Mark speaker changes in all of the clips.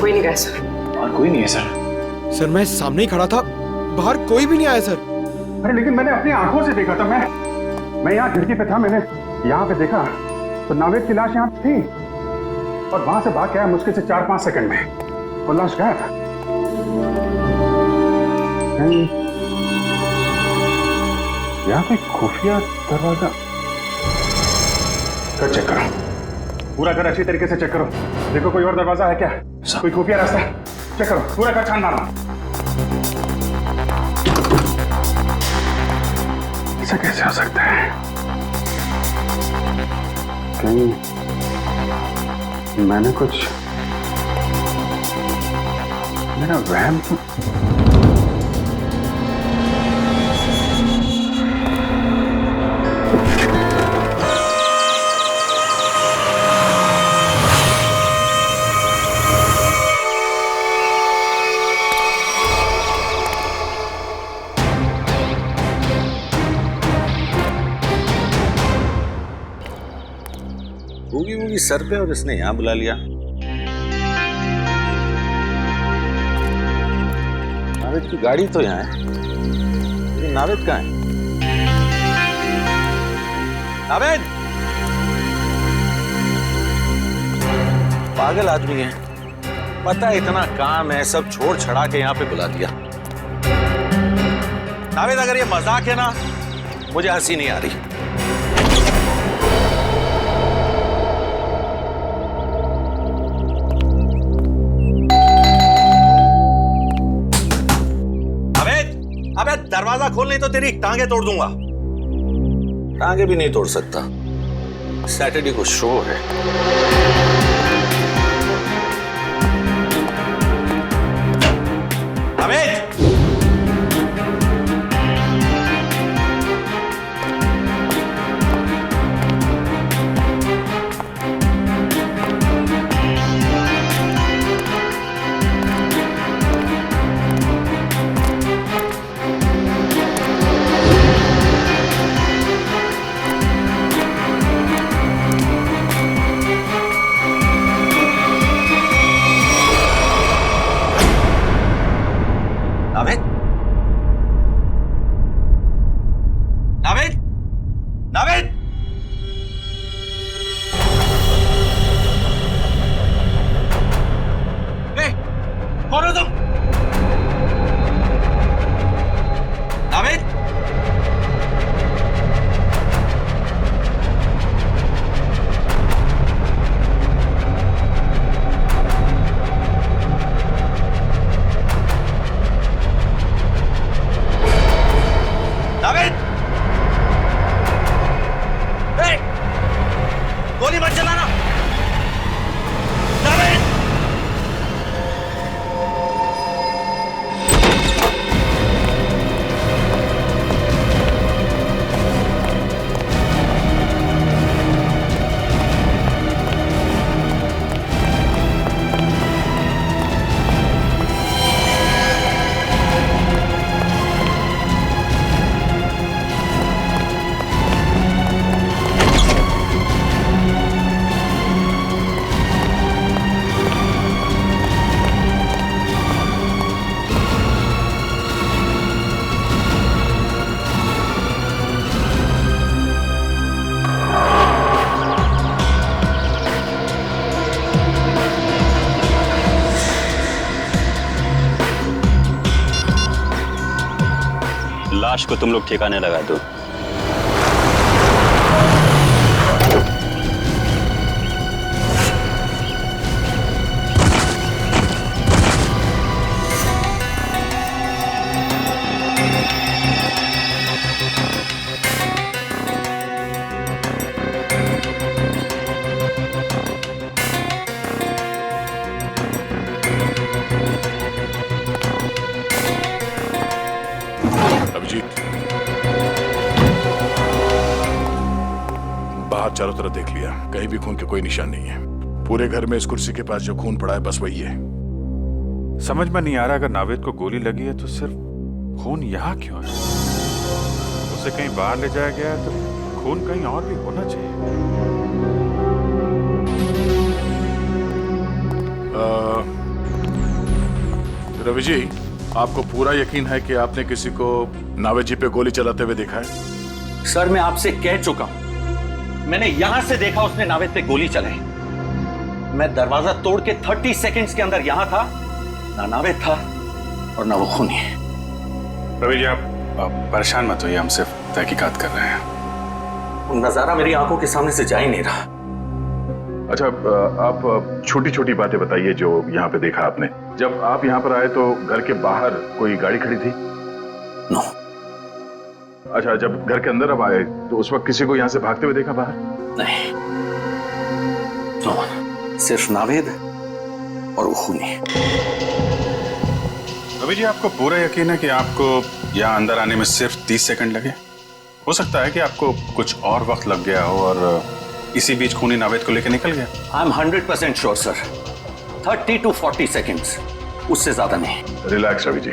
Speaker 1: कोई नहीं गया सर।
Speaker 2: और कोई नहीं है सर।
Speaker 3: सर मैं सामने ही खड़ा था, बाहर कोई भी नहीं आया सर।
Speaker 4: अरे लेकिन मैंने अपनी आंखों से देखा था। मैं यहाँ खिड़की पे था, मैंने यहाँ पे देखा तो नावेद की लाश यहाँ थी और वहां से भाग के आया मुश्किल से 4-5 सेकंड में वो लाश गायब था। यहाँ पे खुफिया दरवाजा कर चेक करो, पूरा घर अच्छी तरीके से चेक करो, देखो कोई और दरवाजा है क्या, कोई खुफिया रास्ता चेक करो, पूरा घर छान मारो। ऐसा कैसे हो सकता है? कहीं मैंने कुछ मेरा वहम तो
Speaker 5: होगी होगी सर पे और इसने यहाँ बुला लिया। नावेद की गाड़ी तो यहाँ है, लेकिन नावेद कहाँ है? नावेद पागल आदमी है, पता है इतना काम है, सब छोड़ छड़ा के यहाँ पे बुला दिया। नावेद अगर ये मजाक है ना, मुझे हंसी नहीं आ रही। अबे दरवाजा खोल, नहीं तो तेरी टांगे तोड़ दूंगा। टांगे भी नहीं तोड़ सकता, सैटरडे को शो है। अमित नावेद नावेद नावेद कौन हो तुम? नावेद गोली मत चलाना। नावेद
Speaker 6: लाश को तुम लोग ठिकाने लगा दो।
Speaker 7: बाहर चारों तरफ देख लिया, कहीं भी खून के कोई निशान नहीं है। पूरे घर में इस कुर्सी के पास जो खून पड़ा है बस वही है।
Speaker 4: समझ में नहीं आ रहा, अगर नावेद को गोली लगी है तो सिर्फ खून यहाँ क्यों है? उसे कहीं बाहर ले जाया गया है तो खून कहीं और भी होना चाहिए।
Speaker 7: रवि जी, आपको पूरा यकीन है कि आपने किसी को नावेद जी पे गोली चलाते हुए देखा है?
Speaker 5: सर मैं आपसे कह चुका हूं, मैंने यहां से देखा उसने नावेद पे गोली चलाई। मैं दरवाजा तोड़ के 30 सेकंड्स के अंदर यहां था, ना नावेद था और ना वो खूनी।
Speaker 2: रवि जी आप परेशान मत होइए, हम सिर्फ तहकीकात कर रहे हैं।
Speaker 5: नजारा मेरी आंखों के सामने से जा ही नहीं रहा।
Speaker 7: अच्छा, आप छोटी छोटी बातें बताइए जो यहाँ पे देखा आपने। जब आप यहाँ पर आए तो घर के बाहर कोई गाड़ी खड़ी थी?
Speaker 5: नो।
Speaker 7: अच्छा, जब घर के अंदर अब आए तो उस वक्त किसी को यहाँ से भागते हुए देखा बाहर?
Speaker 5: नहीं, नो, सिर्फ नावेद और वो खूनी।
Speaker 2: रवि जी आपको पूरा यकीन है कि आपको यहाँ अंदर आने में सिर्फ 30 सेकंड लगे? हो सकता है कि आपको कुछ और वक्त लग गया हो और इसी बीच खूनी नावेद को लेकर निकल गया।
Speaker 5: I am 100% sure sir, 30 to 40 seconds, उससे ज्यादा नहीं।
Speaker 7: रिलैक्स रवि जी,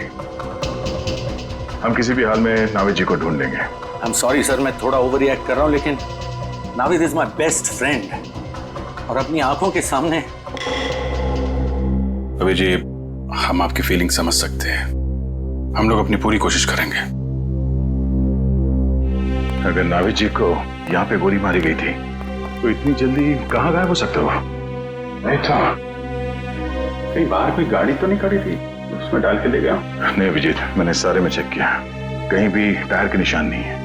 Speaker 7: हम किसी भी हाल में नावेद जी को ढूंढ लेंगे।
Speaker 5: आई एम सॉरी सर, मैं थोड़ा ओवर रिएक्ट कर रहा हूं, लेकिन Naved is my best friend और अपनी आंखों के सामने।
Speaker 2: रवि जी हम आपकी फीलिंग समझ सकते हैं, हम लोग अपनी पूरी कोशिश करेंगे।
Speaker 7: अगर नावेद जी को यहाँ पे गोली मारी गई थी तो इतनी जल्दी कहाँ गायब हो सकते हो?
Speaker 2: नहीं था, कहीं बाहर कोई गाड़ी तो नहीं खड़ी थी उसमें डाल के ले गया?
Speaker 7: नहीं अभिजीत, मैंने सारे में चेक किया, कहीं भी टायर के निशान नहीं है।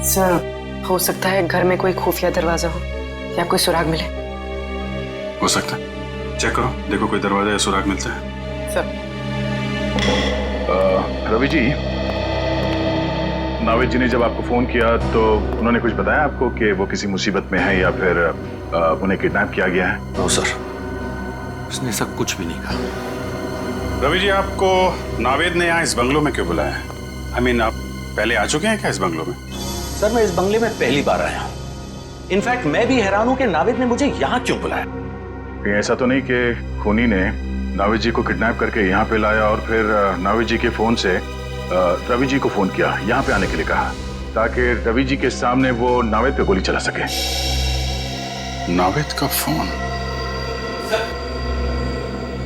Speaker 1: सर हो सकता है घर में कोई खुफिया दरवाजा हो या कोई सुराग मिले।
Speaker 2: हो सकता है, चेक करो, देखो कोई दरवाजा या सुराग मिलता है।
Speaker 1: सर
Speaker 7: रवि जी, नावेद जी ने जब आपको फोन किया तो उन्होंने कुछ बताया आपको कि वो किसी मुसीबत में है या फिर उन्हें किडनैप किया गया है?
Speaker 5: नो सर, उसने ऐसा कुछ भी नहीं कहा।
Speaker 2: रवि जी आपको नावेद ने यहाँ इस बंगलो में क्यों बुलाया है? आई मीन आप पहले आ चुके हैं क्या इस बंगलो में?
Speaker 5: सर मैं इस बंगले में पहली बार आया हूं, इनफैक्ट मैं भी हैरान हूं कि नावेद ने मुझे यहाँ क्यों बुलाया।
Speaker 7: कहीं ऐसा तो नहीं कि खूनी ने नावेद जी को किडनैप करके यहाँ पे लाया और फिर नावेद जी के फोन से रवि जी को फोन किया, यहाँ पे आने के लिए कहा, ताकि रवि जी के सामने वो नावेद पे गोली चला सके?
Speaker 2: नावेद का फोन?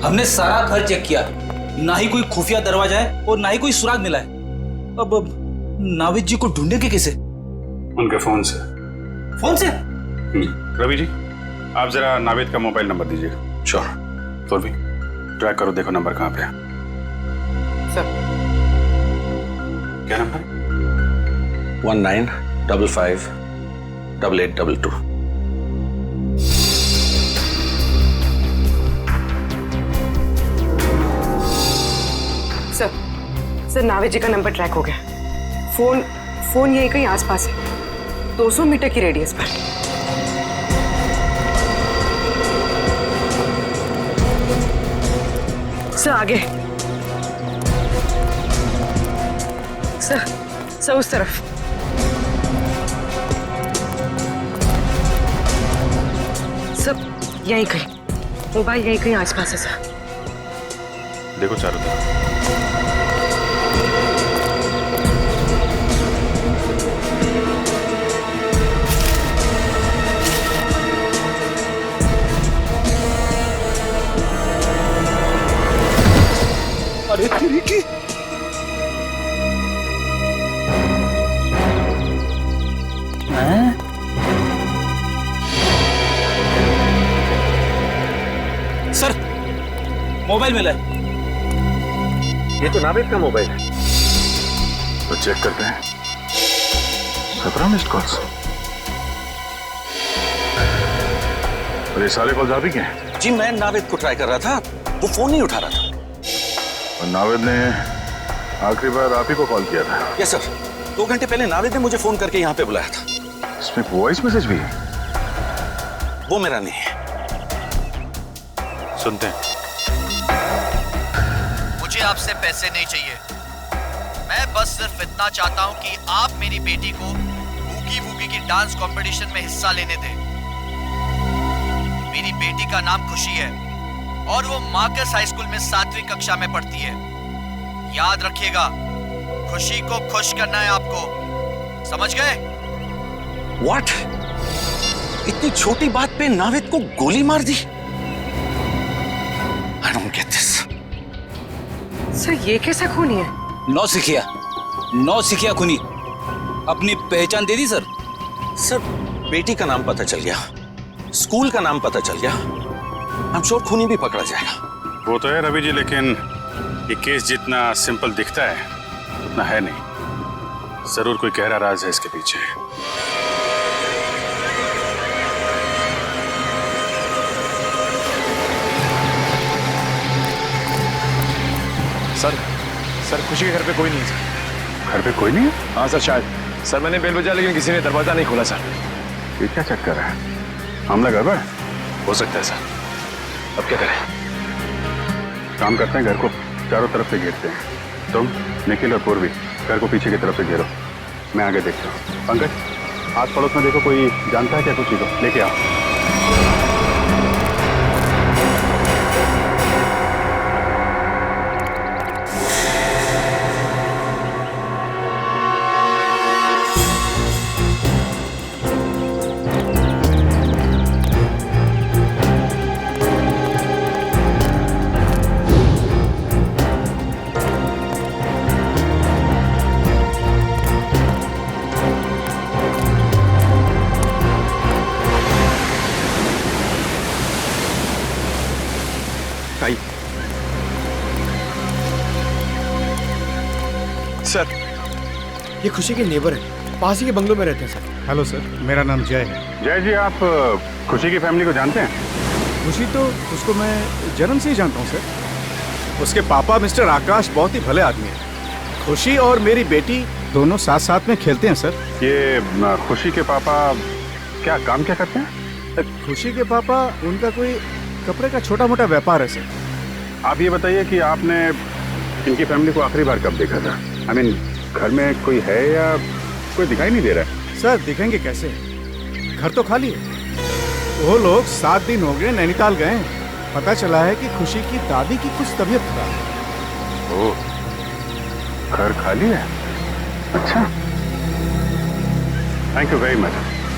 Speaker 8: हमने सारा घर चेक किया, ना ही कोई खुफिया दरवाजा है और ना ही कोई सुराग मिला है। अब नावेद जी को ढूंढेंगे कैसे?
Speaker 2: उनके फोन से।
Speaker 8: फोन से?
Speaker 2: रवि जी आप जरा नावेद का मोबाइल नंबर दीजिएगा। श्योर, तो भी ट्रैक करो, देखो नंबर कहाँ पे है।
Speaker 1: सर
Speaker 2: क्या नंबर?
Speaker 5: 19558822।
Speaker 1: सर नावेद जी का नंबर ट्रैक हो गया। फोन यही कहीं आसपास है, 200 मीटर की रेडियस पर। सर आगे, सर उस तरफ। सब यहीं कहीं, मोबाइल यहीं कहीं आसपास है सर।
Speaker 2: देखो चारों तरफ।
Speaker 3: अरे तेरी की
Speaker 8: सर मोबाइल मिला है।
Speaker 5: ये तो नावेद का मोबाइल है।
Speaker 7: तो चेक करते हैं। 17 मिस्ड कॉल्स, और ये सारे कॉल्स आप ही के हैं?
Speaker 5: जी मैं नावेद को ट्राई कर रहा था, वो फोन नहीं उठा रहा था।
Speaker 7: और नावेद ने आखिरी बार आप ही को कॉल किया था?
Speaker 5: यस सर, 2 घंटे पहले नावेद ने मुझे फोन करके यहाँ पे बुलाया था।
Speaker 7: इसमें वॉइस मैसेज भी है?
Speaker 5: वो मेरा नहीं है।
Speaker 2: सुनते हैं।
Speaker 9: मुझे आपसे पैसे नहीं चाहिए, मैं बस सिर्फ इतना चाहता हूं कि आप मेरी बेटी को बूगी वूगी की डांस कंपटीशन में हिस्सा लेने दें। मेरी बेटी का नाम खुशी है और वो मार्कस हाई स्कूल में 7वीं कक्षा में पढ़ती है। याद रखिएगा, खुशी को खुश करना है आपको, समझ गए?
Speaker 5: What? इतनी छोटी बात पे नावेद को गोली मार दी? I don't get this.
Speaker 1: Sir ये कैसा खूनी है?
Speaker 8: नौसिखिया खुनी। अपनी पहचान दे दी सर?
Speaker 5: सर बेटी का नाम पता चल गया, स्कूल का नाम पता चल गया, हम श्योर खूनी भी पकड़ा जाएगा।
Speaker 2: वो तो है रवि जी, लेकिन ये केस जितना सिंपल दिखता है उतना है नहीं। जरूर कोई गहरा राज है इसके पीछे।
Speaker 3: सर खुशी के घर पे कोई नहीं है सर।
Speaker 2: घर पे कोई नहीं है?
Speaker 3: हाँ सर, शायद सर मैंने बेल बजाया लेकिन किसी ने दरवाजा नहीं खोला सर।
Speaker 2: ये क्या चक्कर है? मामला गड़बड़
Speaker 3: हो सकता है सर, अब क्या करें?
Speaker 2: काम करते हैं, घर को चारों तरफ से घेरते हैं। तुम, निखिल और पूर्वी घर को पीछे की तरफ से घेरो, मैं आगे देखता हूँ। पंकज, आस पड़ोस में देखो कोई जानता है क्या कुछ चीज़ों, लेके आओ।
Speaker 3: सर ये खुशी के नेबर है, पास ही के बंगलों में रहते हैं सर।
Speaker 4: हेलो सर, मेरा नाम जय है। जय जी, आप खुशी की फैमिली को जानते हैं?
Speaker 3: खुशी तो उसको मैं जन्म से ही जानता हूँ सर। उसके पापा मिस्टर आकाश बहुत ही भले आदमी हैं। खुशी और मेरी बेटी दोनों साथ साथ में खेलते हैं सर।
Speaker 2: ये खुशी के पापा क्या काम क्या करते हैं?
Speaker 3: खुशी के पापा, उनका कोई कपड़े का छोटा मोटा व्यापार है सर।
Speaker 2: आप ये बताइए कि आपने इनकी फैमिली को आखिरी बार कब देखा था? I mean, घर में कोई है या कोई दिखाई नहीं दे रहा है?
Speaker 3: सर दिखेंगे कैसे, घर तो खाली है। वो लोग 7 दिन हो गए नैनीताल गए। पता चला है कि खुशी की दादी की कुछ तबीयत खराब है।
Speaker 2: ओह, घर खाली है? अच्छा, थैंक यू वेरी मच।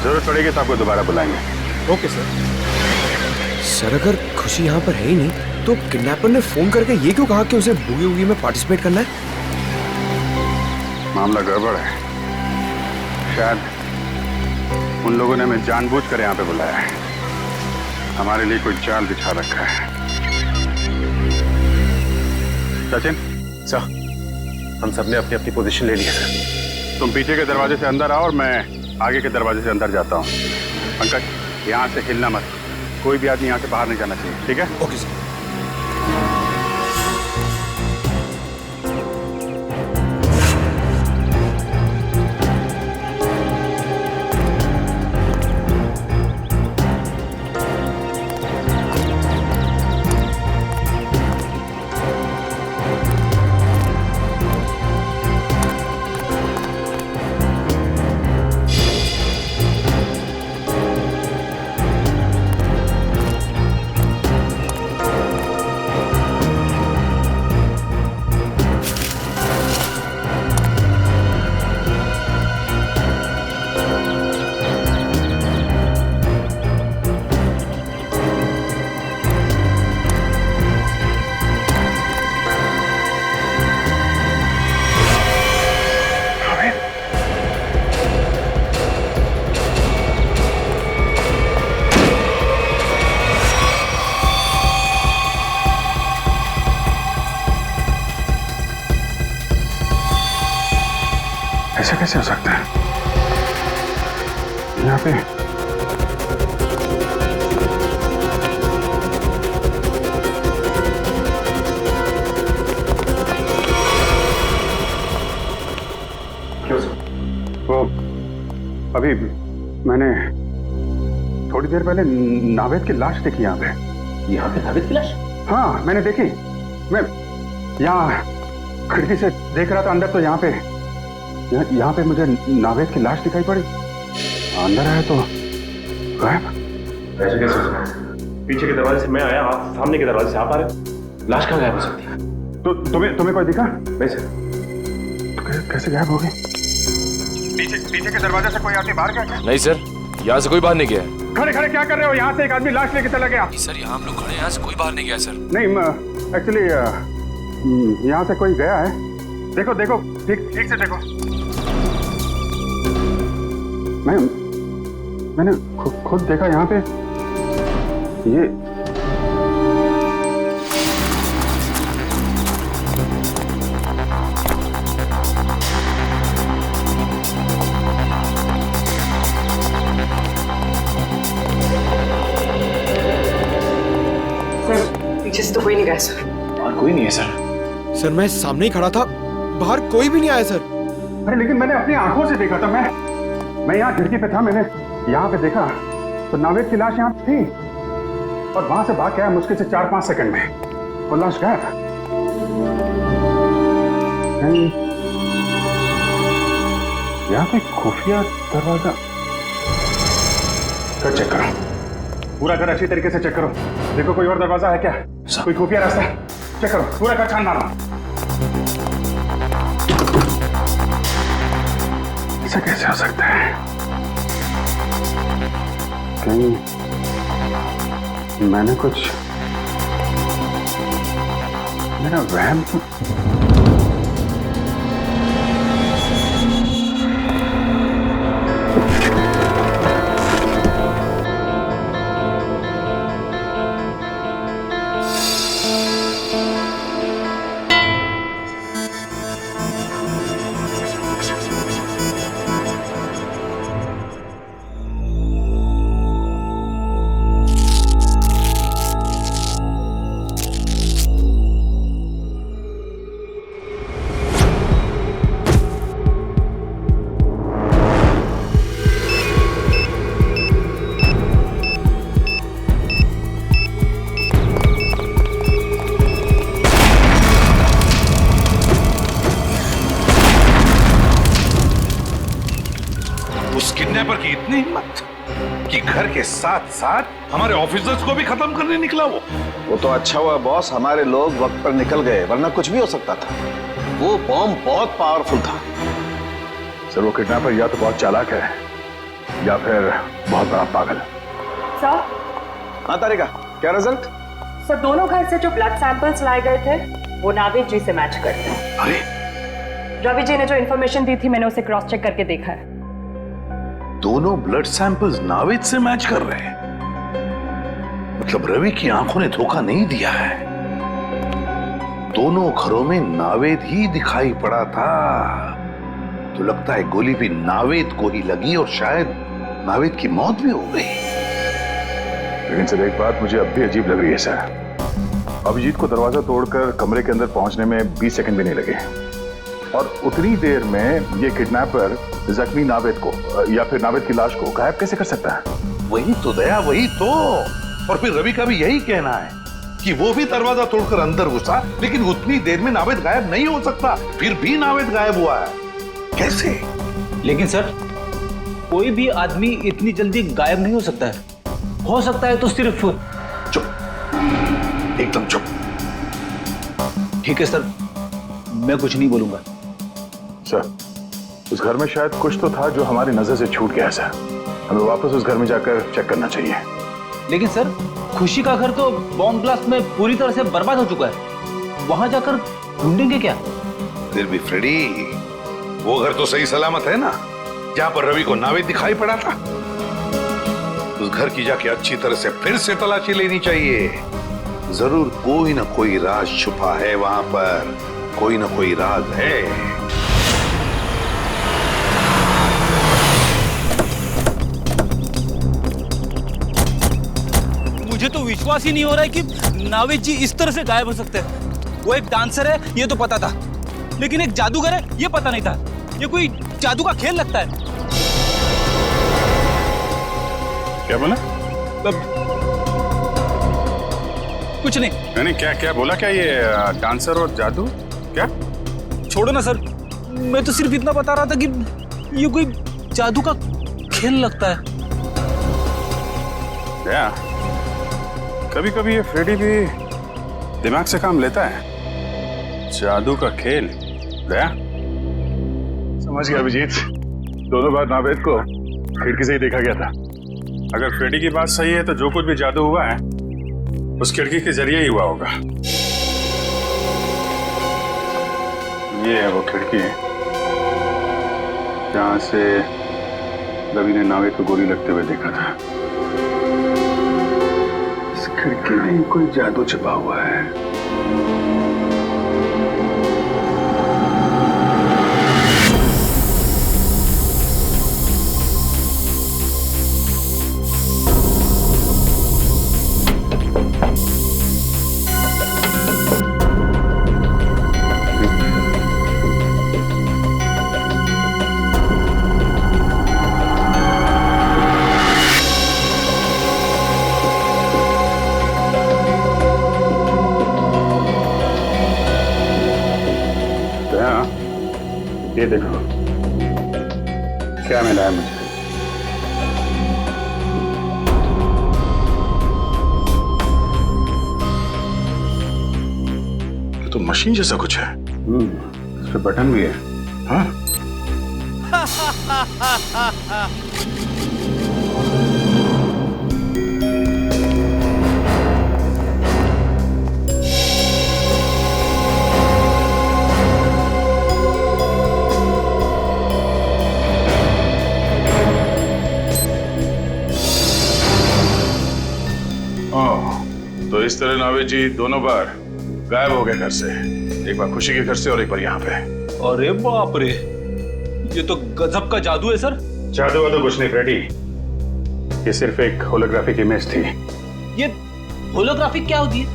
Speaker 2: जरूरत पड़ेगी तो आपको दोबारा बुलाएंगे।
Speaker 3: Okay sir.
Speaker 10: सर अगर खुशी यहाँ पर है ही नहीं तो किडनैपर ने फोन करके ये क्यों कहा कि उसे बूगी वूगी में पार्टिसिपेट करना है?
Speaker 2: मामला गड़बड़ है। शायद उन लोगों ने हमें जानबूझकर यहाँ पे बुलाया है, हमारे लिए कोई जाल बिछा रखा है। सचिन
Speaker 3: सर, हम सबने अपनी अपनी पोजीशन ले ली है सर।
Speaker 2: तुम पीछे के दरवाजे से अंदर आओ और मैं आगे के दरवाजे से अंदर जाता हूँ। पंकज, यहाँ से हिलना मत, कोई भी आदमी यहाँ से बाहर नहीं जाना चाहिए, ठीक है?
Speaker 3: Okay sir.
Speaker 2: ऐसा कैसे हो सकता है? यहाँ पे
Speaker 3: क्यों सर?
Speaker 2: वो अभी मैंने थोड़ी देर पहले नावेद की लाश देखी यहाँ पे।
Speaker 5: यहाँ पे नावेद की लाश?
Speaker 2: हाँ, मैंने देखी। मैं यहाँ खिड़की से देख रहा था अंदर, तो यहाँ पे मुझे नावेद की लाश दिखाई पड़ी। अंदर आया तो गायब।
Speaker 3: ऐसे कैसे हो सकता है? पीछे के दरवाजे से मैं आया, आप सामने के दरवाजे से आप आ रहे। लाश कहाँ गायब हो सकती है?
Speaker 2: तो तुम्हें कोई दिखा?
Speaker 3: नहीं सर।
Speaker 2: कैसे गायब हो गई? पीछे के दरवाजे से कोई आदमी बाहर गया?
Speaker 3: नहीं सर, यहाँ से कोई बाहर नहीं गया है।
Speaker 2: खड़े खड़े क्या कर रहे हो? यहाँ से एक आदमी लाश लेके चला गया।
Speaker 3: सर यहाँ हम लोग खड़े हैं, यहाँ से कोई बाहर नहीं गया सर।
Speaker 2: नहीं, एक्चुअली
Speaker 4: यहाँ से कोई गया है? देखो देखो, ठीक ठीक से देखो। मैंने खुद देखा यहाँ पे। ये
Speaker 1: पीछे से तो कोई नहीं गया सर।
Speaker 3: और कोई नहीं है सर।
Speaker 10: सर मैं सामने ही खड़ा था, बाहर कोई भी नहीं आया सर।
Speaker 4: अरे लेकिन मैंने अपनी आंखों से देखा था। मैं यहाँ खिड़की पे था, मैंने यहाँ पे देखा तो नावेद की लाश यहाँ थी और वहां से भाग के आया मुश्किल से 4-5 सेकंड में, और लाश गायब। यहाँ पे खुफिया दरवाजा कर चेक करो, पूरा घर अच्छी तरीके से चेक करो। देखो कोई और दरवाजा है क्या, कोई खुफिया रास्ता है? चेक करो, पूरा घर छान मारो। ऐसा कैसे हो सकता है? कहीं मैंने कुछ मेरा वहम तो
Speaker 11: उस किडनैपर की इतनी हिम्मत कि घर के साथ साथ हमारे ऑफिसर्स को भी खत्म करने निकला वो
Speaker 5: तो अच्छा हुआ बॉस, हमारे लोग वक्त पर निकल गए, वरना कुछ भी हो सकता था। वो बॉम्ब बहुत पावरफुल था।
Speaker 7: सर वो किडनैपर या तो बहुत चालाक है या फिर बहुत बड़ा पागल।
Speaker 1: सर।
Speaker 5: हाँ तारिका, क्या रिजल्ट?
Speaker 12: सर दोनों घर से जो ब्लड सैंपल्स लाए गए थे वो नावेद जी से मैच करते हैं।
Speaker 11: अरे
Speaker 12: रवि जी ने जो इन्फॉर्मेशन दी थी मैंने उसे क्रॉस चेक करके देखा है।
Speaker 11: दोनों ब्लड सैंपल्स नावेद से मैच कर रहे हैं, मतलब रवि की आंखों ने धोखा नहीं दिया है। दोनों घरों में नावेद ही दिखाई पड़ा था, तो लगता है गोली भी नावेद को ही लगी और शायद नावेद की मौत भी हो गई।
Speaker 7: लेकिन सर एक बात मुझे अब भी अजीब लग रही है सर। अभिजीत को दरवाजा तोड़कर कमरे के अंदर पहुंचने में 20 सेकंड भी नहीं लगे, और उतनी देर में ये किडनैपर जख्मी नावेद को या फिर नावेद की लाश को गायब कैसे कर सकता है?
Speaker 11: वही तो दया, वही तो। और फिर रवि का भी यही कहना है कि वो भी दरवाजा तोड़कर अंदर घुसा, लेकिन उतनी देर में नावेद गायब नहीं हो सकता, फिर भी नावेद गायब हुआ है। कैसे?
Speaker 8: लेकिन सर कोई भी आदमी इतनी जल्दी गायब नहीं हो सकता है। हो सकता है तो सिर्फ।
Speaker 11: चुप, एकदम चुप।
Speaker 8: ठीक है सर, मैं कुछ नहीं बोलूंगा।
Speaker 7: सर उस घर में शायद कुछ तो था जो हमारी नजर से छूट गया सर। हमें वापस उस घर में जाकर चेक करना चाहिए।
Speaker 8: लेकिन सर खुशी का घर तो बॉम्ब ब्लास्ट में पूरी तरह से बर्बाद हो चुका है, वहां जाकर ढूंढेंगे क्या?
Speaker 11: फिर भी फ्रेडी, वो घर तो सही सलामत है ना, जहां पर रवि को नावेद दिखाई पड़ा था। उस घर की जाके अच्छी तरह से फिर से तलाशी लेनी चाहिए। जरूर कोई ना कोई राज छुपा है वहां पर, कोई ना कोई राज है।
Speaker 8: मुझे तो विश्वास ही नहीं हो रहा है कि नावेद जी इस तरह से गायब हो सकते हैं। वो एक डांसर है ये तो पता था, लेकिन एक जादूगर है ये पता नहीं था। ये कोई जादू का खेल लगता है।
Speaker 2: क्या बोला?
Speaker 8: कुछ नहीं।
Speaker 2: नहीं क्या क्या बोला? क्या ये डांसर और जादू? क्या?
Speaker 8: छोड़ो ना सर, मैं तो सिर्फ इतना बता रहा था कि ये कोई जादू का खेल लगता है।
Speaker 2: दया, कभी कभी ये फ्रेडी भी दिमाग से काम लेता है। जादू का खेल? दया
Speaker 7: समझ गया अभिजीत, दोनों बार नावेद को खिड़की से ही देखा गया था।
Speaker 2: अगर फ्रेडी की बात सही है तो जो कुछ भी जादू हुआ है उस खिड़की के जरिए ही हुआ होगा। ये है वो खिड़की जहां से रवि ने नावेद को गोली लगते हुए देखा था। इस खिड़की में कोई जादू छिपा हुआ है। ये देखो क्या मिला है मुझे।
Speaker 7: ये तो मशीन जैसा कुछ है।
Speaker 2: इस पे बटन भी है।
Speaker 7: हाँ? तो इस तरह नावेद जी दोनों बार गायब हो गए घर से, एक बार खुशी के घर से और एक बार यहाँ पे।
Speaker 8: अरे बाप रे, ये तो गजब का जादू है सर।
Speaker 2: जादू वादू कुछ नहीं फ्रेडी, ये सिर्फ एक होलोग्राफिक इमेज थी।
Speaker 8: ये होलोग्राफिक क्या होती है?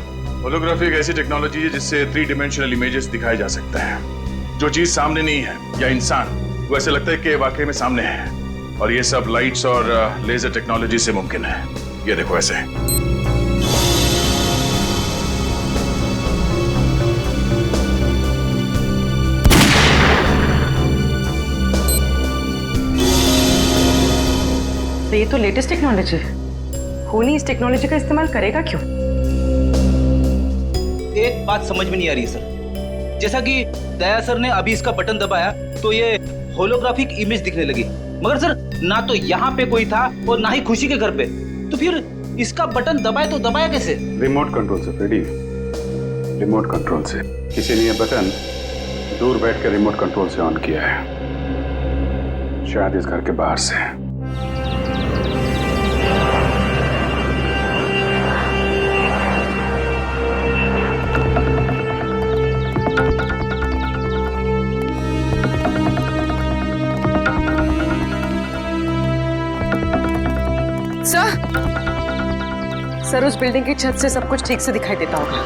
Speaker 7: होलोग्राफी एक ऐसी टेक्नोलॉजी है जिससे 3 डायमेंशनल इमेजेस दिखाए जा सकते हैं। जो चीज सामने नहीं है या इंसान, वो ऐसे लगता है कि वाकई में सामने है। और ये सब लाइट्स और लेजर टेक्नोलॉजी से मुमकिन है। ये देखो ऐसे।
Speaker 1: तो ये तो लेटेस्ट टेक्नोलॉजी है। खूनी इस टेक्नोलॉजी का इस्तेमाल करेगा क्यों?
Speaker 8: एक बात समझ में नहीं आ रही सर। जैसा कि दया सर ने अभी इसका बटन दबाया तो ये होलोग्राफिक इमेज दिखने लगी, मगर सर ना तो यहाँ पे कोई था और ना ही खुशी के घर पे। तो फिर इसका बटन दबाया तो दबाया कैसे?
Speaker 2: रिमोट कंट्रोल से फ्रेडी, रिमोट कंट्रोल से। किसी ने ये बटन दूर बैठ कर रिमोट कंट्रोल से ऑन किया है, शायद इस घर के बाहर से।
Speaker 1: सर उस बिल्डिंग की छत से सब कुछ ठीक से दिखाई देता होगा।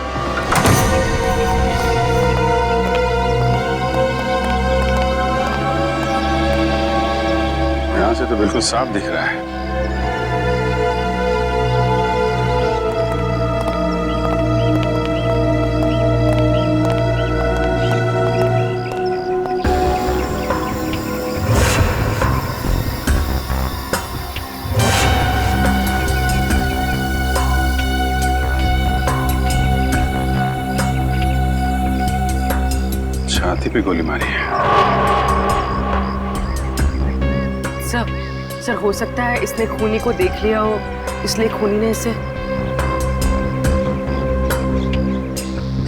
Speaker 2: यहां से तो बिल्कुल साफ दिख रहा है। छाती पे गोली मारी है।
Speaker 1: सर हो सकता है इसने खूनी को देख लिया हो, इसलिए खूनी ने इसे।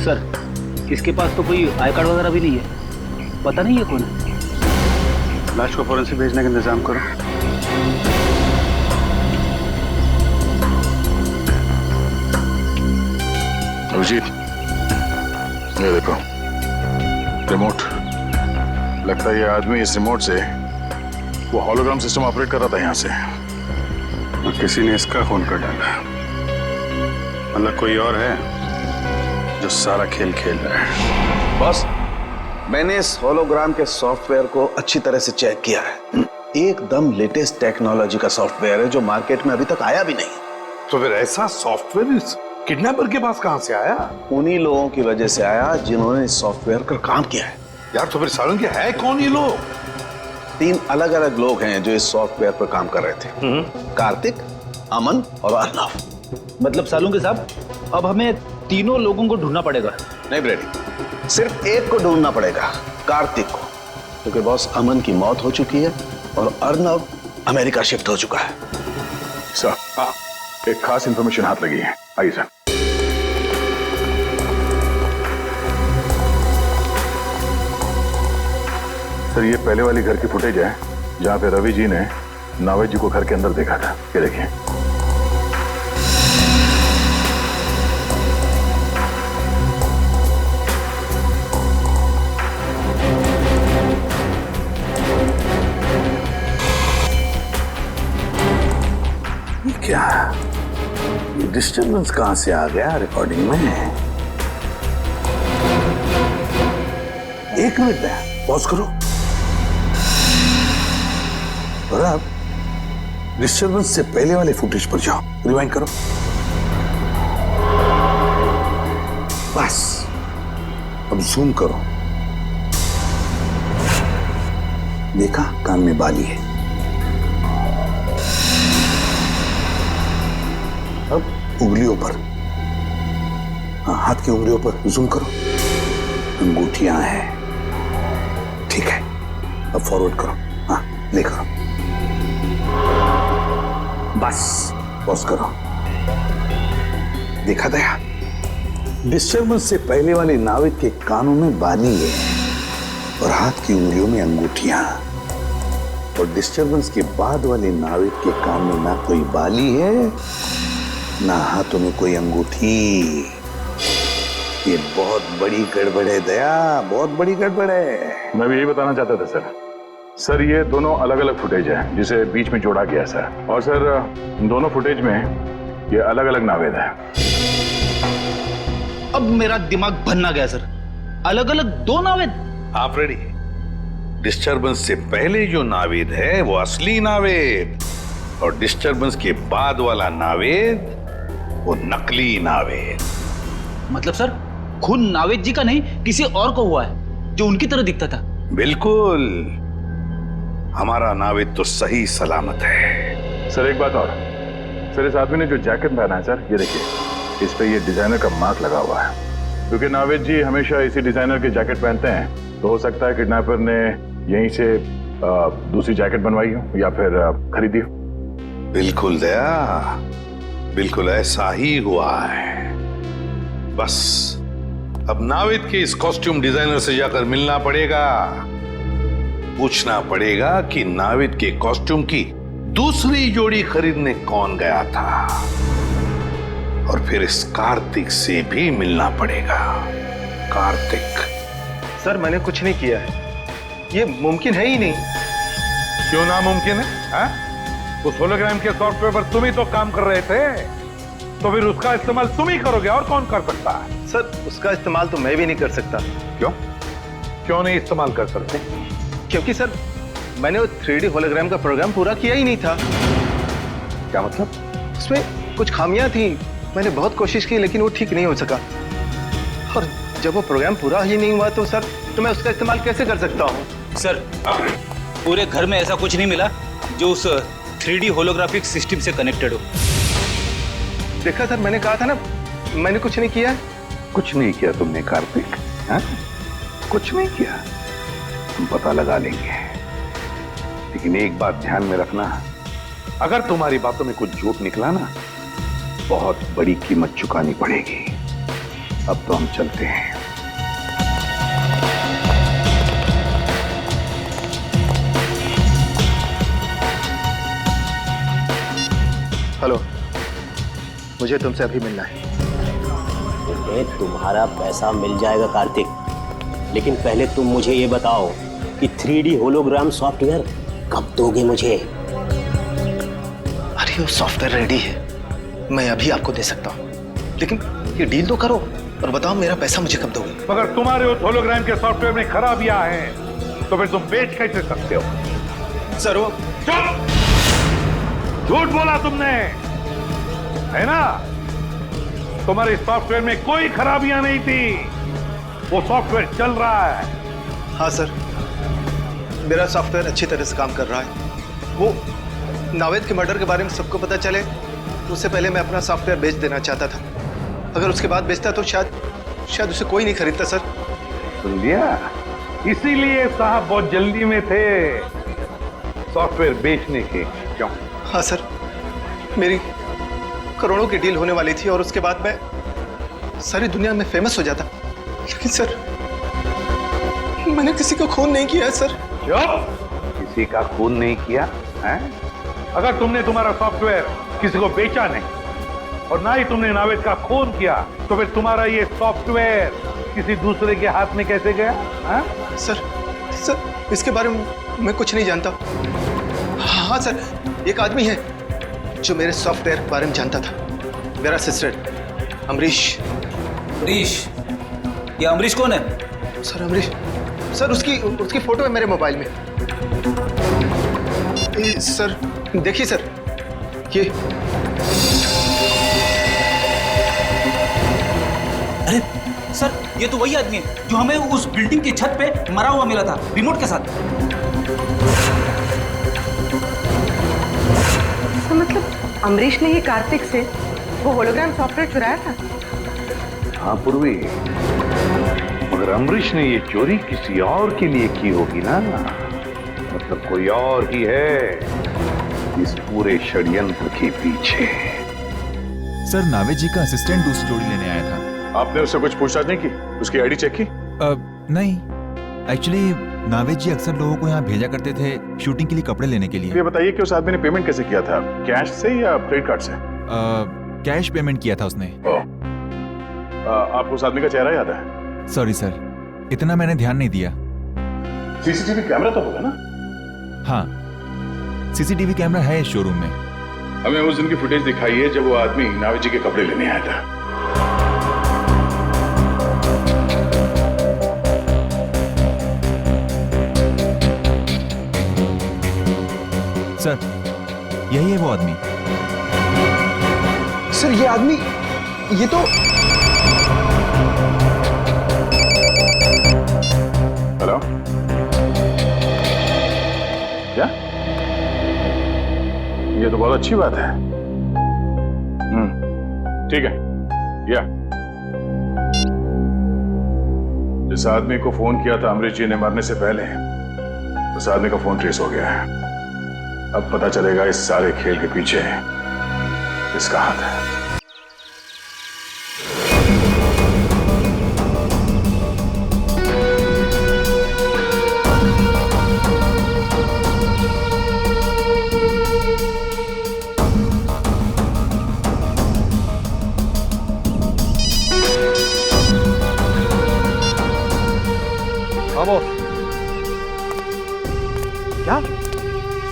Speaker 8: सर इसके पास तो कोई आई कार्ड वगैरह भी नहीं है, पता नहीं है कौन है।
Speaker 2: लाश को फॉरेंसिक भेजने का इंतजाम करो।
Speaker 7: अभिजीत, ये देखो रिमोट। लगता है ये आदमी इस रिमोट से वो हॉलोग्राम सिस्टम ऑपरेट कर रहा था यहाँ से।
Speaker 2: और किसी ने इसका खून कर डाला, मतलब कोई और है जो सारा खेल खेल रहा है।
Speaker 13: बॉस, मैंने इस होलोग्राम के सॉफ्टवेयर को अच्छी तरह से चेक किया है। एकदम लेटेस्ट टेक्नोलॉजी का सॉफ्टवेयर है जो मार्केट में अभी तक आया भी नहीं।
Speaker 11: तो फिर ऐसा सॉफ्टवेयर इस किडनैपर के पास कहां से आया?
Speaker 13: उन्हीं लोगों की वजह से आया जिन्होंने इस सॉफ्टवेयर पर काम किया है।
Speaker 11: यार तो फिर सालन के है कौन ये लोग?
Speaker 13: 3 अलग-अलग लोग हैं जो इस सॉफ्टवेयर पर काम कर रहे थे। कार्तिक, अमन और अर्नव।
Speaker 8: मतलब सालुंके साहब, अब हमें तीनों लोगों को ढूंढना पड़ेगा।
Speaker 13: नहीं ब्रेडी, सिर्फ एक को ढूंढना पड़ेगा, कार्तिक को, क्योंकि बॉस अमन की मौत हो चुकी है और अर्नव अमेरिका शिफ्ट हो चुका है।
Speaker 7: सर, हाँ, एक खास इंफॉर्मेशन हाथ लगी है। आइए सर। सर ये पहले वाली घर की फुटेज है जहाँ पे रवि जी ने नावेद जी को घर के अंदर देखा था। ये देखिए।
Speaker 11: क्या ये डिस्टर्बेंस कहां से आ गया रिकॉर्डिंग में? एक मिनट में पॉज करो और अब डिस्टर्बेंस से पहले वाले फुटेज पर जाओ, रिवाइंड करो। बस अब जूम करो। देखा कान में बाली है। अब उंगलियों पर, हाँ हाथ की उंगलियों पर जूम करो। अंगूठियां हैं, ठीक है। अब फॉरवर्ड करो, हाँ प्ले करो। बस पॉज करो। देखा दया, डिस्टर्बेंस से पहले वाले नाविद के कानों में बाली है और हाथ की उंगलियों में अंगूठियां, और डिस्टर्बेंस के बाद वाले नाविद के कान में ना कोई बाली है ना हाथों में कोई अंगूठी। ये बहुत बड़ी गड़बड़ है दया, बहुत बड़ी गड़बड़ है।
Speaker 7: मैं भी यही बताना चाहता था सर। सर ये दोनों अलग अलग फुटेज है जिसे बीच में जोड़ा गया सर। और सर दोनों फुटेज में ये अलग अलग नावेद है।
Speaker 8: अब मेरा दिमाग भन्ना गया सर। अलग अलग दो नावेद?
Speaker 11: हाँ फ्रेडी, डिस्टर्बेंस से पहले जो नावेद है वो असली नावेद, और डिस्टर्बेंस के बाद वाला नावेद वो नकली नावेद।
Speaker 8: मतलब सर खून नावेद जी का नहीं किसी और को हुआ है जो उनकी तरह दिखता था?
Speaker 11: बिल्कुल, हमारा नावेद तो सही सलामत है।
Speaker 7: सर एक बात और, सर इस आदमी ने जो जैकेट पहना है सर, ये देखिए, इस पे ये डिजाइनर का मार्क लगा हुआ है। क्योंकि नावेद जी हमेशा इसी डिजाइनर के जैकेट पहनते हैं, तो हो सकता है किडनैपर ने यहीं से दूसरी जैकेट बनवाई हो या फिर खरीदी हो।
Speaker 11: बिल्कुल दया, बिल्कुल ऐसा ही हुआ है। बस अब नावेद के इस कॉस्ट्यूम डिजाइनर से जाकर मिलना पड़ेगा, पूछना पड़ेगा कि नावेद के कॉस्ट्यूम की दूसरी जोड़ी खरीदने कौन गया था, और फिर इस कार्तिक से भी मिलना पड़ेगा। कार्तिक।
Speaker 10: सर मैंने कुछ नहीं किया है, ये मुमकिन है ही नहीं।
Speaker 11: क्यों नामुमकिन है? हा? उस होलोग्राम के सॉफ्टवेयर पर तुम ही तो काम कर रहे थे, तो फिर उसका इस्तेमाल तुम ही करोगे, और कौन कर सकता है?
Speaker 10: सर उसका इस्तेमाल तो मैं भी नहीं कर सकता।
Speaker 11: क्यों? क्यों नहीं इस्तेमाल कर सकते?
Speaker 10: क्योंकि सर मैंने वो 3D होलोग्राम का प्रोग्राम पूरा किया ही नहीं था।
Speaker 11: क्या मतलब?
Speaker 10: उसमें कुछ खामियां थी, मैंने बहुत कोशिश की लेकिन वो ठीक नहीं हो सका। और जब वो प्रोग्राम पूरा ही नहीं हुआ तो सर तो मैं उसका इस्तेमाल कैसे कर सकता हूँ?
Speaker 8: सर पूरे घर में ऐसा कुछ नहीं मिला जो उस 3D होलोग्राफिक सिस्टम से कनेक्टेड हो।
Speaker 10: देखा सर, मैंने कहा था ना मैंने कुछ नहीं किया।
Speaker 11: कुछ नहीं किया तुमने कार्तिक? हाँ? कुछ नहीं किया, हम पता लगा लेंगे। लेकिन एक बात ध्यान में रखना, अगर तुम्हारी बातों में कुछ झूठ निकला ना, बहुत बड़ी कीमत चुकानी पड़ेगी। अब तो हम चलते हैं।
Speaker 10: हेलो, मुझे तुमसे अभी मिलना है।
Speaker 14: तुम्हारा पैसा मिल जाएगा कार्तिक, लेकिन पहले तुम मुझे ये बताओ कि 3D होलोग्राम सॉफ्टवेयर कब दोगे मुझे?
Speaker 10: अरे वो सॉफ्टवेयर रेडी है, मैं अभी आपको दे सकता हूँ, लेकिन ये डील तो करो और बताओ मेरा पैसा मुझे कब दोगे?
Speaker 11: मगर तुम्हारे उस होलोग्राम के सॉफ्टवेयर में खराबियां हैं, तो फिर तुम बेच कैसे सकते हो?
Speaker 10: सर वो
Speaker 11: झूठ बोला तुमने, है ना? तुम्हारे सॉफ्टवेयर में कोई खराबियां नहीं थी, वो सॉफ्टवेयर चल रहा है।
Speaker 10: हाँ सर, मेरा सॉफ्टवेयर अच्छी तरह से काम कर रहा है। वो नावेद के मर्डर के बारे में सबको पता चले उससे पहले मैं अपना सॉफ्टवेयर बेच देना चाहता था। अगर उसके बाद बेचता तो शायद उसे कोई नहीं खरीदता सर।
Speaker 11: सुन लिया, इसीलिए साहब बहुत जल्दी में थे सॉफ्टवेयर बेचने के। क्यों?
Speaker 10: हाँ सर, मेरी करोड़ों की डील होने वाली थी और उसके बाद मैं सारी दुनिया में फेमस हो जाता। लेकिन सर मैंने किसी का खून नहीं किया है सर।
Speaker 11: किसी का खून नहीं किया है? अगर तुमने तुम्हारा सॉफ्टवेयर किसी को बेचा नहीं और ना ही तुमने नावेद का खून किया तो फिर तुम्हारा ये सॉफ्टवेयर किसी दूसरे के हाथ में कैसे गया? है?
Speaker 10: सर इसके बारे में मैं कुछ नहीं जानता। हाँ सर, एक आदमी है जो मेरे सॉफ्टवेयर के बारे में जानता था, मेरा असिस्टेंट अमरीश।
Speaker 8: अमरीश? ये अमरीश कौन है?
Speaker 10: सर अमरीश, सर उसकी फोटो है मेरे मोबाइल में। सर देखिए सर, ये
Speaker 8: अरे सर, ये तो वही आदमी है जो हमें उस बिल्डिंग की छत पे मरा हुआ मिला था रिमोट के साथ।
Speaker 1: तो मतलब अमरीश ने ये कार्तिक से वो होलोग्राम सॉफ्टवेयर चुराया था?
Speaker 11: हाँ पूर्वी, मगर अमरीश ने ये चोरी किसी और के लिए की होगी ना, मतलब कोई और ही है इस पूरे षड्यंत्र के पीछे।
Speaker 15: सर नावेद जी का असिस्टेंट दूसरी जोड़ी लेने आया था।
Speaker 7: आपने उससे कुछ पूछताछ नहीं की? उसकी आईडी चेक की?
Speaker 15: नहीं, एक्चुअली नावेद जी अक्सर लोगों को यहाँ भेजा करते थे शूटिंग के लिए कपड़े लेने के लिए।
Speaker 7: ये बताइए कि उस आदमी ने पेमेंट कैसे किया था, कैश से या क्रेडिट कार्ड से?
Speaker 15: कैश पेमेंट किया था उसने।
Speaker 7: आपको उस आदमी का चेहरा याद है?
Speaker 15: सॉरी सर, इतना मैंने ध्यान नहीं दिया।
Speaker 7: सीसीटीवी कैमरा तो होगा ना?
Speaker 15: हाँ, सीसीटीवी कैमरा है इस शोरूम में।
Speaker 7: हमें उस दिन की फुटेज दिखाइए जब वो आदमी नावेद जी के कपड़े लेने आया था।
Speaker 15: सर यही है वो आदमी।
Speaker 10: सर ये आदमी, ये तो
Speaker 7: हेलो, क्या? ये तो बहुत अच्छी बात है। ठीक है, या जिस आदमी को फोन किया था अमरीश जी ने मरने से पहले, उस आदमी का फोन ट्रेस हो गया है। अब पता चलेगा इस सारे खेल के पीछे किसका हाथ है।
Speaker 16: क्या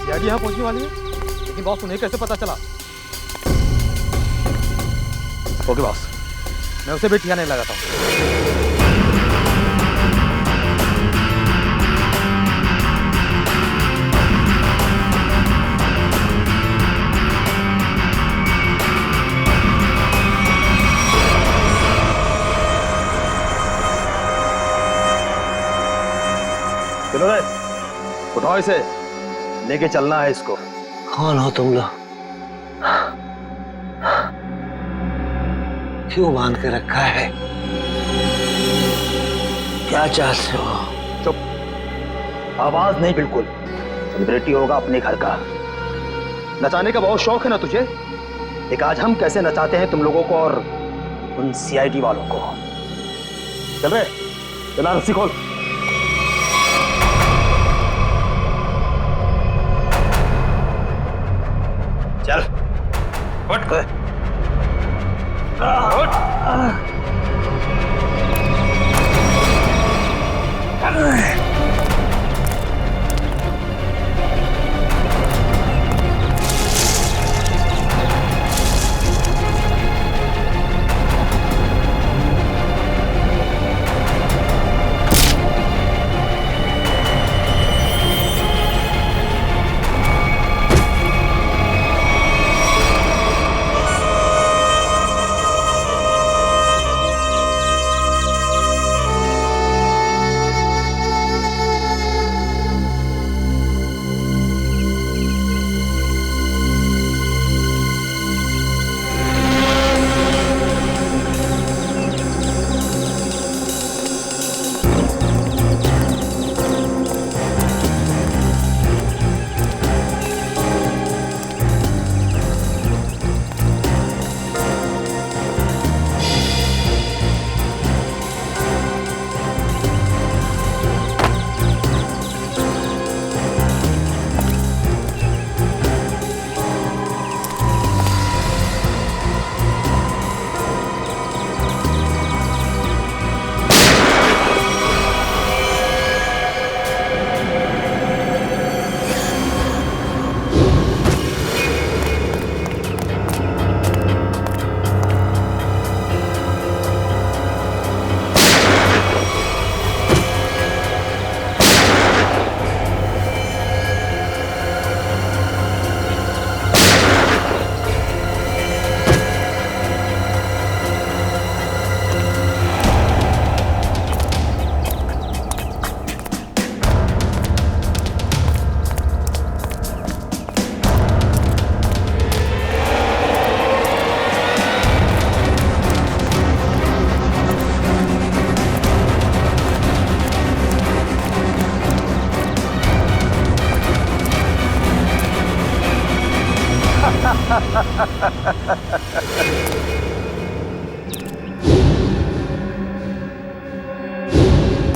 Speaker 16: सीआईडी यहाँ पहुंचने वाली है? लेकिन बॉस उन्हें कैसे पता चला? ओके बॉस, मैं उसे भी ठिकाने लगाता हूँ।
Speaker 9: चलो रे, उठाओ इसे, लेके चलना है इसको।
Speaker 14: कौन हो तुम लोग? क्यों बांध के रखा है? क्या चाहते हो?
Speaker 9: चुप, आवाज नहीं बिल्कुल। सेलिब्रिटी होगा अपने घर का। नचाने का बहुत शौक है ना तुझे? एक आज हम कैसे नचाते हैं तुम लोगों को और उन सीआईडी वालों को। चल रहे, चला रस्सी खोल। चल उठ।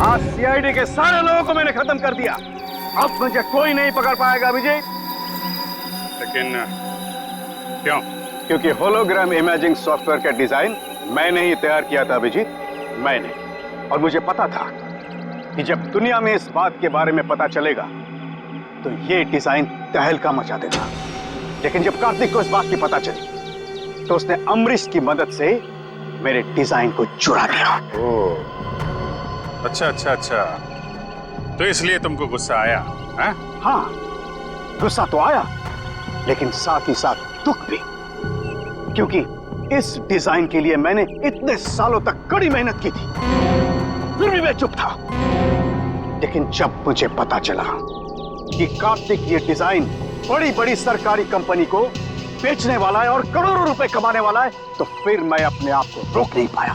Speaker 3: आज सीआईडी के सारे लोगों को मैंने खत्म कर दिया। अब मुझे कोई नहीं पकड़ पाएगा अभिजीत।
Speaker 4: लेकिन क्यों?
Speaker 3: क्योंकि होलोग्राम इमेजिंग सॉफ्टवेयर का डिजाइन मैंने ही तैयार किया था अभिजीत, मैंने। और मुझे पता था कि जब दुनिया में इस बात के बारे में पता चलेगा तो ये डिजाइन तहलका मचा देगा। लेकिन जब कार्तिक को इस बात की पता चली तो उसने अमरीश की मदद से मेरे डिजाइन को चुरा लिया।
Speaker 4: ओह, अच्छा। तो इसलिए तुमको गुस्सा आया?
Speaker 3: हाँ, गुस्सा तो आया, लेकिन साथ ही साथ दुख भी, क्योंकि इस डिजाइन के लिए मैंने इतने सालों तक कड़ी मेहनत की थी, फिर भी मैं चुप था। लेकिन जब मुझे पता चला कि कार्तिक ये डिजाइन बड़ी बड़ी सरकारी कंपनी को बेचने वाला है और करोड़ों रुपए कमाने वाला है, तो फिर मैं अपने आप को रोक नहीं पाया।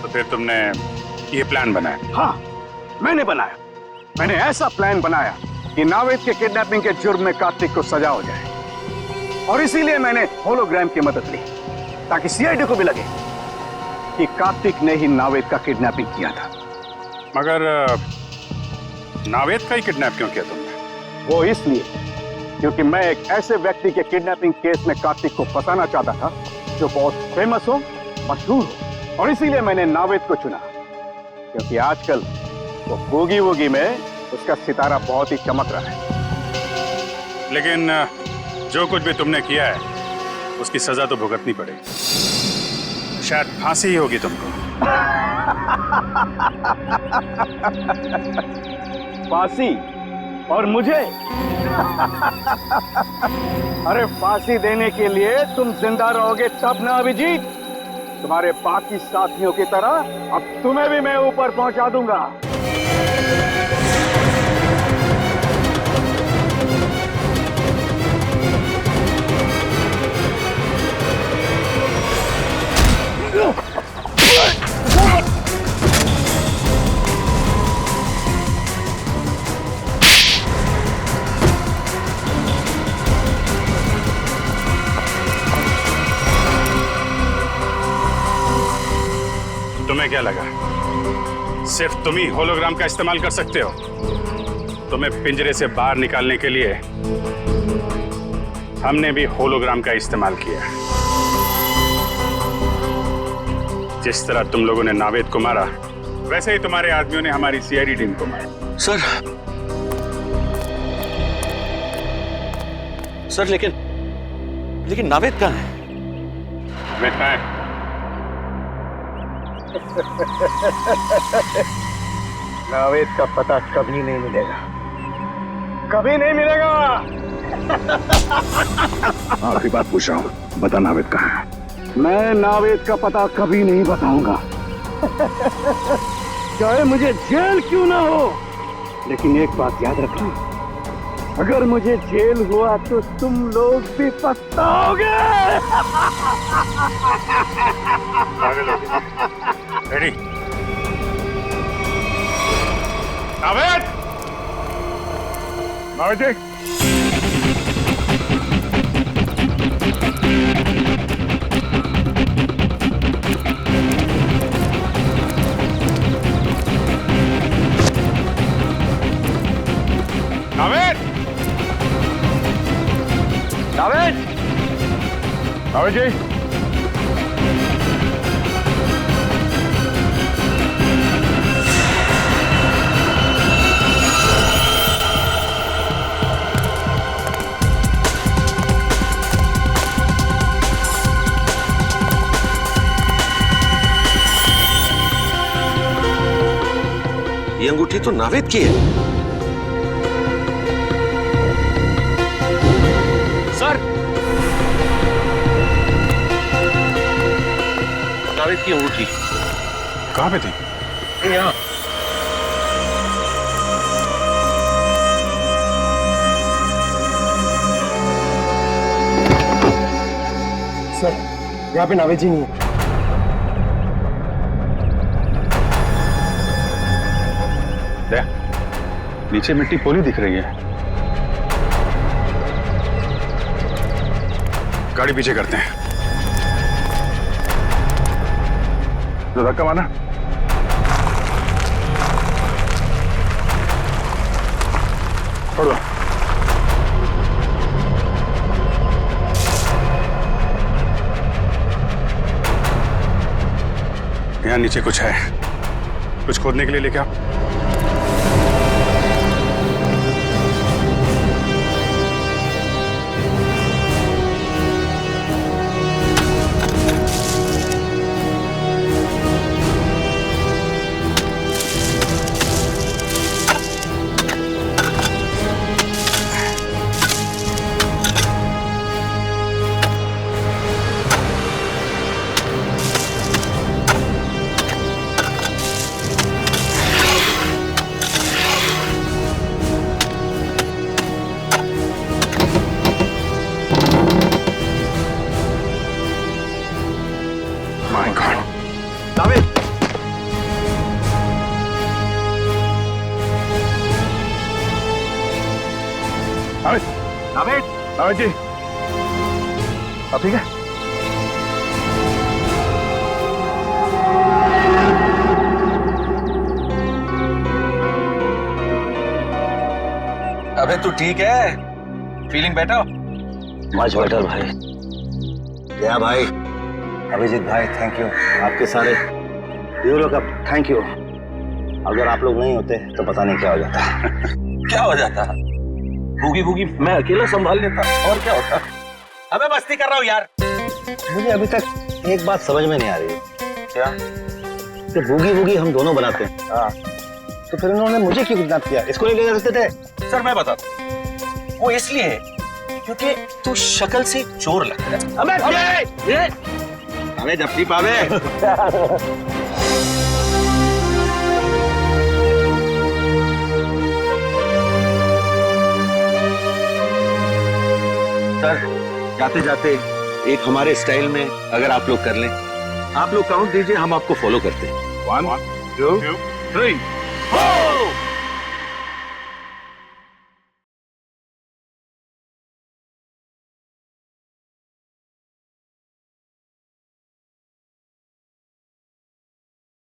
Speaker 4: तो फिर तुमने ये प्लान बनाया?
Speaker 3: हाँ, मैंने बनाया। मैंने ऐसा प्लान बनाया कि नावेद के किडनैपिंग के जुर्म में कार्तिक को सजा हो जाए, और इसीलिए मैंने होलोग्राम की मदद ली ताकि सीआईडी को भी लगे कि कार्तिक ने ही नावेद का किडनैपिंग किया था।
Speaker 4: मगर नावेद का ही किडनैप क्यों किया तुमने?
Speaker 3: वो इसलिए क्योंकि मैं एक ऐसे व्यक्ति के किडनैपिंग केस में कार्तिक को फंसाना चाहता था जो बहुत फेमस हो, मशहूर हो, और इसीलिए मैंने नावेद को चुना, क्योंकि आजकल वो बूगी वूगी में उसका सितारा बहुत ही चमक रहा है।
Speaker 4: लेकिन जो कुछ भी तुमने किया है उसकी सजा तो भुगतनी पड़ेगी। शायद फांसी ही होगी तुमको।
Speaker 3: फांसी? और मुझे? अरे फांसी देने के लिए तुम जिंदा रहोगे तब ना अभिजीत। तुम्हारे बाकी साथियों की तरह अब तुम्हें भी मैं ऊपर पहुंचा दूंगा।
Speaker 4: तुम्हें क्या लगा सिर्फ तुम ही होलोग्राम का इस्तेमाल कर सकते हो? तुम्हें पिंजरे से बाहर निकालने के लिए हमने भी होलोग्राम का इस्तेमाल किया। जिस तरह तुम लोगों ने नावेद को मारा, वैसे ही तुम्हारे आदमियों ने हमारी सीआईडी टीम को मारा।
Speaker 5: सर लेकिन नावेद कहाँ है?
Speaker 4: नावेद कहाँ है?
Speaker 3: नावेद का पता कभी नहीं मिलेगा, कभी नहीं मिलेगा।
Speaker 4: आखिरी बात पूछ रहा हूँ, बता नावेद कहाँ है?
Speaker 3: मैं नावेद का पता कभी नहीं बताऊंगा, चाहे मुझे जेल क्यों ना हो। लेकिन एक बात याद रखना, अगर मुझे जेल हुआ तो तुम लोग भी पछताओगे।
Speaker 4: रेडी? नावेद! नावेद जी! नावेद! नावेद! नावेद जी!
Speaker 5: ये अंगूठी तो नावेद की है। सर, नावेद की अंगूठी
Speaker 4: कहाँ पे थी?
Speaker 5: यहाँ।
Speaker 9: सर, यहाँ पे नावेद जी नहीं है।
Speaker 2: नीचे मिट्टी पोली दिख रही है। गाड़ी पीछे करते हैं।
Speaker 7: तो धक्का मारना। छोड़ दो।
Speaker 2: यहाँ नीचे कुछ है, कुछ खोदने के लिए लेके आओ।
Speaker 7: नावेद जी, आप ठीक है?
Speaker 5: अबे तू ठीक है? Feeling better?
Speaker 9: मच बेटर भाई। क्या भाई? अभिजीत भाई, थैंक यू। आपके सारे ब्यूरो का थैंक यू। अगर आप लोग नहीं होते तो पता नहीं क्या हो जाता।
Speaker 5: क्या हो जाता? भूगी भूगी मैं अकेला संभाल लेता, और क्या होता? अबे मस्ती कर रहा हूँ यार।
Speaker 9: मुझे अभी तक एक बात समझ में नहीं आ रही।
Speaker 5: क्या?
Speaker 9: कि भूगी भूगी हम दोनों बनाते हैं। हाँ। तो फिर उन्होंने मुझे क्यों किडनैप किया? इसको नहीं ले जा सकते थे?
Speaker 5: सर मैं बताता हूँ, वो इसलिए क्योंकि तू शक्ल से चोर लगता है। अबे ये अबे जप्ती पावे। सर जाते जाते एक हमारे स्टाइल में अगर आप लोग कर लें, आप लोग काउंट दीजिए, हम आपको फॉलो करते हैं।
Speaker 7: 1 2 3 4